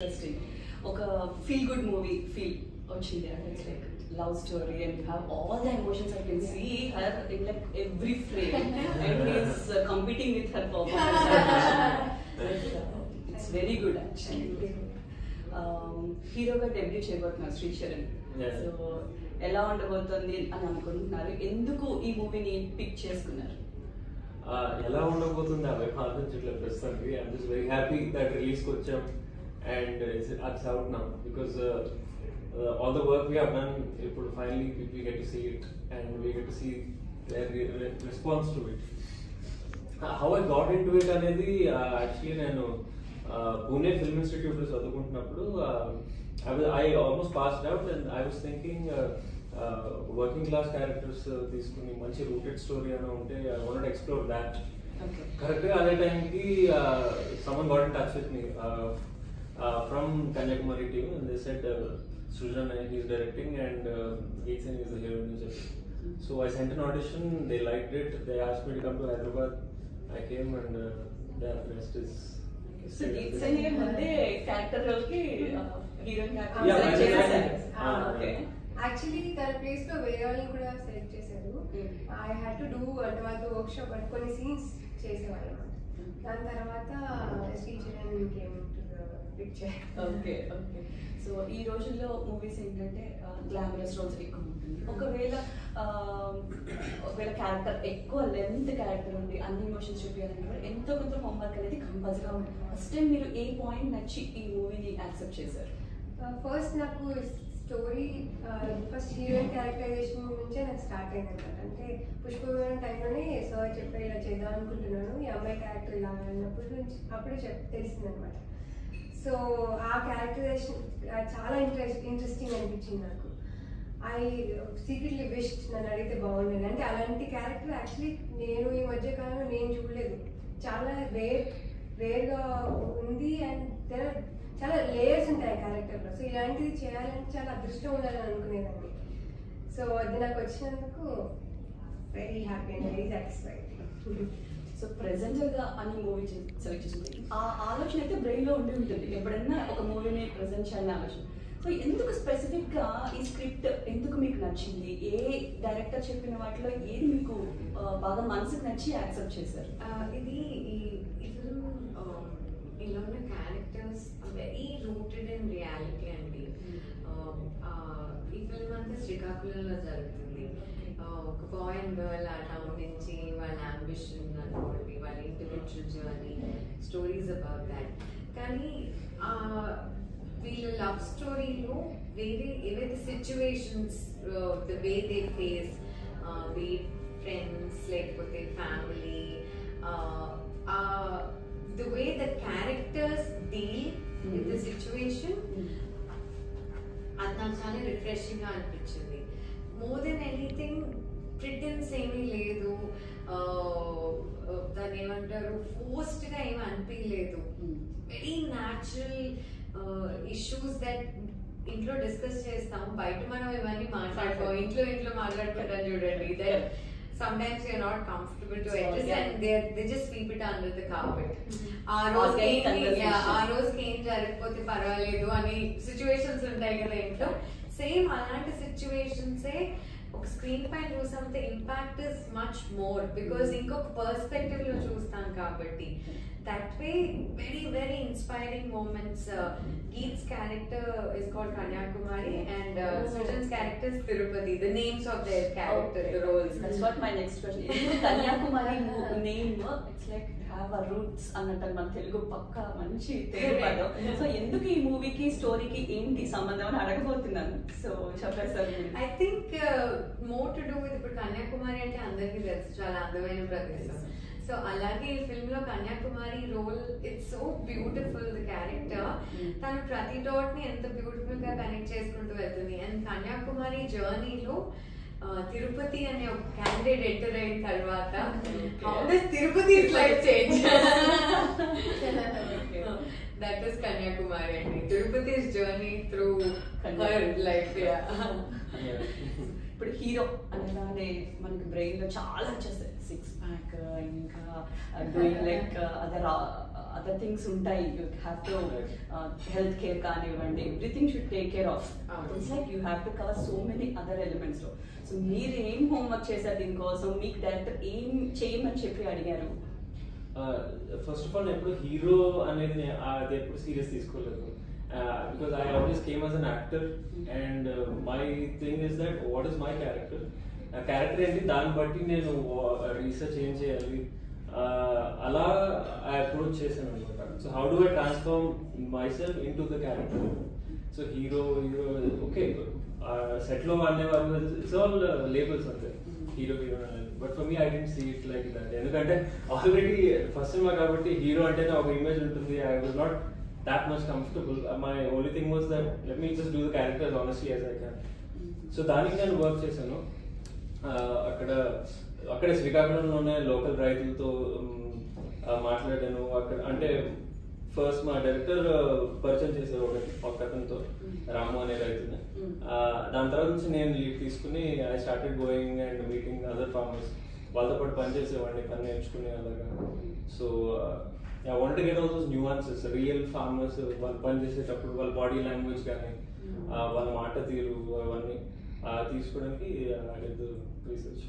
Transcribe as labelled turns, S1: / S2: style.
S1: Interesting. ఒక feel good movie feel వచ్చింది and it's like love story and you have all the emotions. I can see her in like every frame and he's competing with her performance. It's very good actually. హీరోగా debut చేయబోతున్నారు Sri Sharan. So ఎలా ఉండబోతుంది అని అనుకుంటున్నారు? ఎందుకు ఈ మూవీని pick చేసుకున్నారు?
S2: ఎలా ఉండబోతుంది అవి ఆలోచించట్లేదు ప్రస్తుతానికి. I'm just very happy that రిలీజ్కి వచ్చాం and it's out now because all the work we have done, finally we get to see it and we get to see their response to it. How I got into it anedi actually nenu Pune Film Institute lo chadukuntunnappudu I almost passed out and I was thinking working class characters తీసుకుని మంచి rooted story ana unte I wanted to explore that. Okay. Correct ga ade time ki someone got in touch with me from Kanyakumari team and they said Srujan is directing and Geethan is the hero. So I sent an audition, they liked it, they asked me to come to Hyderabad. I came and the rest is.
S1: So Geethan ye munde character role ki heroine character
S2: select
S1: chesaru. Okay.
S3: Actually tana place lo వేరే వాళ్ళు కూడా select చేశారు. I had to do అంటే వాళ్ళతో work shop కొన్ని scenes చేసేవాళ్ళం. దాని తర్వాత Sricharan came to the picture.
S1: Okay okay. So ఈ రోజుల్లో మూవీస్ ఏంటంటే గ్లామరస్ రోల్స్ ఎక్కువ ఉంటుంది. ఒకవేళ క్యారెక్టర్ ఎక్కువ లెంత్ క్యారెక్టర్ ఉంది, అన్ని ఎమోషన్స్ చూపించాలంటే ఎంతో కొంత హోంవర్క్ అనేది కంపల్సరీగా ఉంటుంది. ఫస్ట్ టైం మీరు ఏ పాయింట్ నచ్చి ఈ మూవీని యాక్సెప్ట్ చేశారు?
S3: ఫస్ట్ నాకు స్టోరీ ఫస్ట్ హీరోయిన్ క్యారెక్టరైజేషన్ నుంచే నాకు స్టార్ట్ అయింది అనమాట. అంటే పుష్పవిమానం టైంలోనే సార్ చెప్పే ఇలా చేద్దాం అనుకుంటున్నాను, ఈ అమ్మాయి క్యారెక్టర్ ఇలా అన్నప్పుడు అప్పుడు తెలిసింది అనమాట. సో ఆ క్యారెక్టరైజేషన్ చాలా ఇంట్రెస్టింగ్ అనిపించింది నాకు. ఐ సీక్రెట్లీ విష్డ్ నన్ను అడిగితే బాగుండేది. అంటే అలాంటి క్యారెక్టర్ యాక్చువల్లీ నేను ఈ మధ్య కాలంలో నేను చూడలేదు. చాలా రేర్గా ఉంది అండ్ చాలా లేయర్స్ ఉంటాయి ఆ క్యారెక్టర్లో. సో ఇలాంటిది చేయాలంటే చాలా అదృష్టం ఉండాలని అనుకునేదాన్ని. సో అది నాకు వచ్చినందుకు very happy and very satisfied.
S1: So ప్రెజెంటర్గా అని మూవీ సెలెక్ట్ చేసుకుంటే ఆ ఆలోచన అయితే బ్రెయిన్లో ఉండి ఉంటుంది. ఎప్పుడైనా ఒక మూవీని ప్రెజెంట్ చేయాలని ఆలోచన. సో ఎందుకు స్పెసిఫిక్గా ఈ స్క్రిప్ట్ ఎందుకు మీకు నచ్చింది? ఏ డైరెక్టర్ చెప్పిన వాటిలో ఏది మీకు బాగా మనసుకు నచ్చి యాక్సెప్ట్ చేశారు?
S4: ఇది ఈ ఫిల్మ్ ఇలా ఉన్న characters very rooted in reality అండి. ఈ ఫిల్మ్ అంతా శ్రీకాకుళంలో జరుగుతుంది. ఒక బాయ్ అండ్ గర్ల్ ఆ టౌన్ నుంచి వాళ్ళ అంబిషన్ అనుకోండి, వాళ్ళ individual journey, stories about that. కానీ వీళ్ళ లవ్ స్టోరీలో వేరే ఏవైతే situations the way they face we friends లేకపోతే family, the way the characters deal with the situation, అది నాకు చాలా రిఫ్రెషింగ్ గా అనిపించింది. మోర్ దెన్ ఎనీథింగ్ ప్రిటెన్స్ ఏమీ లేదు, దాన్ని ఏమంటారు ఫోర్స్డ్ గా ఏమీ అనిపించలేదు. వెరీ న్యాచురల్ ఇష్యూస్ దట్ ఇంట్లో డిస్కస్ చేస్తాం, బయట మనం ఇవన్నీ మాట్లాడుకో ఇంట్లో మాట్లాడుకుంటాం చూడండి. That sometimes you're not comfortable to address and they just sweep it under the carpet. ఆ రోజుకి ఏం జరగకపోతే పర్వాలేదు అని సిచ్యువేషన్స్ ఉంటాయి కదా ఇంట్లో. సేమ్ అలాంటి సిచ్యువేషన్సే ఒక స్క్రీన్ పైన చూసినంత impact is much more because ఇంకొక పర్స్పెక్టివ్ లో చూస్తాం కాబట్టి. That way, very, very inspiring moments. Geet's character is called Kanyakumari and Srujan's character is Tirupati. The names of their character, the roles.
S1: That's what my next question is. Kanyakumari name, it's like have a roots అన్నట్టు మన తెలుగు పక్క మంచి తెలుగు పదం. So ఎందుకు ఈ మూవీకి స్టోరీకి ఏంటి సంబంధం అని అడగబోతున్నాను. సో చెప్పేస్తారు.
S4: I think more to do with ఇప్పుడు కన్యాకుమారి అంటే అందరికీ తెలుసు, చాలా అందమైన ప్రదేశం. సో అలాగే ఈ ఫిల్మ్ లో Kanyakumari role it's so beautiful. The character తను ప్రతి డాట్ ని ఎంత బ్యూటిఫుల్ గా కనెక్ట్ చేసుకుంటూ వెళ్తుంది. అండ్ కన్యాకుమారి జర్నీలో తిరుపతి అనే ఒక క్యాండిడేట్ ఎంటర్ అయిన తర్వాత Tirupati life change, that is Kanyakumari అండి. Tirupati's journey through her life.
S1: ఇప్పుడు హీరో అనగానే మనకి బ్రెయిన్ లో చాలా వచ్చేస్తాయి. సిక్స్ ప్యాక్, ఇంకా డూయింగ్ లైక్ అదర్ థింగ్స్ ఉంటాయి, you have to health care కానివ్వండి, everything should take care of. It's like you have to cover so many other elements లో. సో మీరు ఏం హోంవర్క్ చేశారు దీనికోసం, మీకు డైరెక్టర్ ఏం చేయమని చెప్పి అడిగారు?
S2: ఫస్ట్ ఆఫ్ ఆల్ ఎప్పుడు హీరో అనేది అది ఎప్పుడు సీరియస్ తీసుకోలేదు, because I always came as an actor and my thing is that what is my character, ఆ క్యారెక్టర్ ఏంటి దాన్ని బట్టి నేను రీసెర్చ్ ఏం చేయాలి అలా అప్రోచ్ చేశాను అనమాట. So how do I transform myself into the character. So hero okay సెట్లో అనేవారు ఇట్స్ ఆల్ లేబుల్స్ అంతే, హీరో హీరో అనేది. But for me I don't see it like that, ఎందుకంటే ఆల్రెడీ ఫస్ట్ సినిమా కాబట్టి hero అంటేనే ఒక image ఉంటుంది. I was not that much comfortable. My only thing was that let me just do the character as honestly as I can. So దానికి నేను work చేశాను. అక్కడ శ్రీకాకుళంలోనే local రైతులతో మాట్లాడాను. అక్కడ అంటే ఫస్ట్ మా డైరెక్టర్ పరిచయం చేశారు ఒక అతనితో, రాము అనే రైతుని. దాని తర్వాత నుంచి నేను లీడ్ తీసుకుని I started going and meeting other farmers, వాళ్ళతో పాటు పనిచేసేవాడిని, పని నేర్చుకునే అలాగా. So I want to get all those nuances, real farmers, వాళ్ళు పని చేసేటప్పుడు వాళ్ళ బాడీ లాంగ్వేజ్ కానీ వాళ్ళ మాట తీరు అవన్నీ తీసుకోవడానికి రీసెర్చ్.